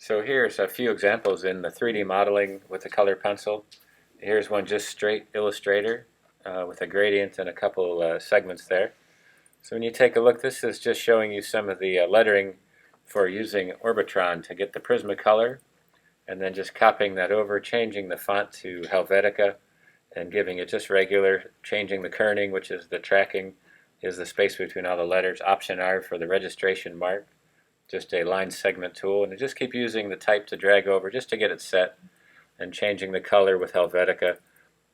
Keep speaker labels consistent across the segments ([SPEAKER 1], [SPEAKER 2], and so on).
[SPEAKER 1] So here's a few examples in the 3D modeling with the color pencil. Here's one just straight Illustrator with a gradient and a couple segments there. So when you take a look, this is just showing you some of the lettering for using Orbitron to get the Prismacolor, and then just copying that over, changing the font to Helvetica, and giving it just regular, changing the kerning, which is the tracking, is the space between all the letters, Option R for the registration mark, just a line segment tool, and just keep using the type to drag over just to get it set, and changing the color with Helvetica,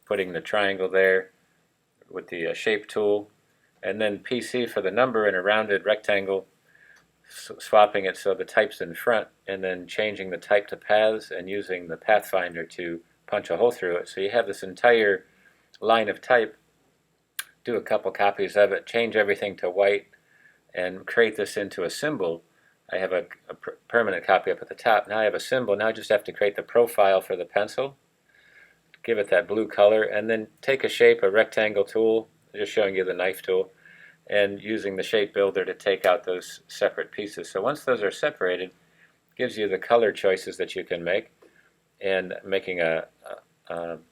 [SPEAKER 1] putting the triangle there with the shape tool, and then PC for the number in a rounded rectangle, swapping it so the type's in front, and then changing the type to paths and using the pathfinder to punch a hole through it. So you have this entire line of type. Do a couple copies of it, change everything to white, and create this into a symbol. I have a permanent copy up at the top. Now I have a symbol. Now I just have to create the profile for the pencil, give it that blue color, and then take a shape, a rectangle tool, just showing you the knife tool, and using the shape builder to take out those separate pieces. So once those are separated, it gives you the color choices that you can make, and making a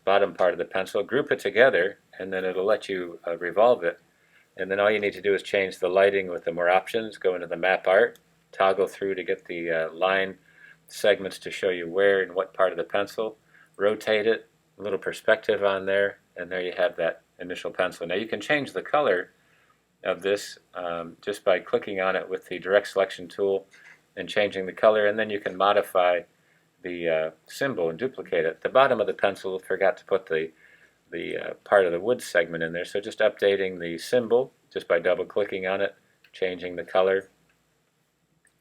[SPEAKER 1] bottom part of the pencil, group it together, and then it'll let you revolve it. And then all you need to do is change the lighting with the more options, go into the map art, toggle through to get the line segments to show you where and what part of the pencil, rotate it, a little perspective on there, and there you have that initial pencil. Now you can change the color of this just by clicking on it with the direct selection tool and changing the color, and then you can modify the symbol and duplicate it. The bottom of the pencil, forgot to put the part of the wood segment in there, so just updating the symbol just by double clicking on it, changing the color,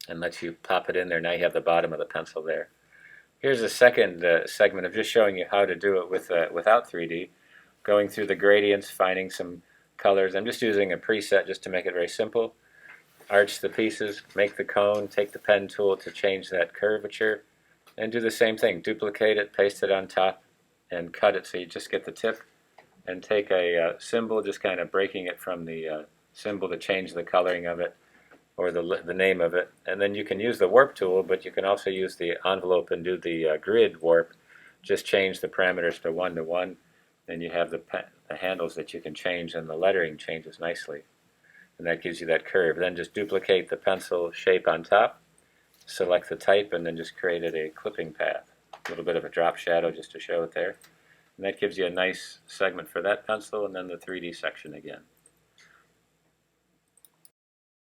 [SPEAKER 1] and lets you pop it in there. Now you have the bottom of the pencil there. Here's a second segment of just showing you how to do it with without 3D, going through the gradients, finding some colors. I'm just using a preset just to make it very simple. Arch the pieces, make the cone, take the pen tool to change that curvature, and do the same thing. Duplicate it, paste it on top, and cut it so you just get the tip, and take a symbol, just kind of breaking it from the symbol to change the coloring of it, or the name of it. And then you can use the warp tool, but you can also use the envelope and do the grid warp. Just change the parameters to 1 to 1, and you have the handles that you can change, and the lettering changes nicely. And that gives you that curve. Then just duplicate the pencil shape on top, select the type, and then just created a clipping path. A little bit of a drop shadow just to show it there. And that gives you a nice segment for that pencil, and then the 3D section again.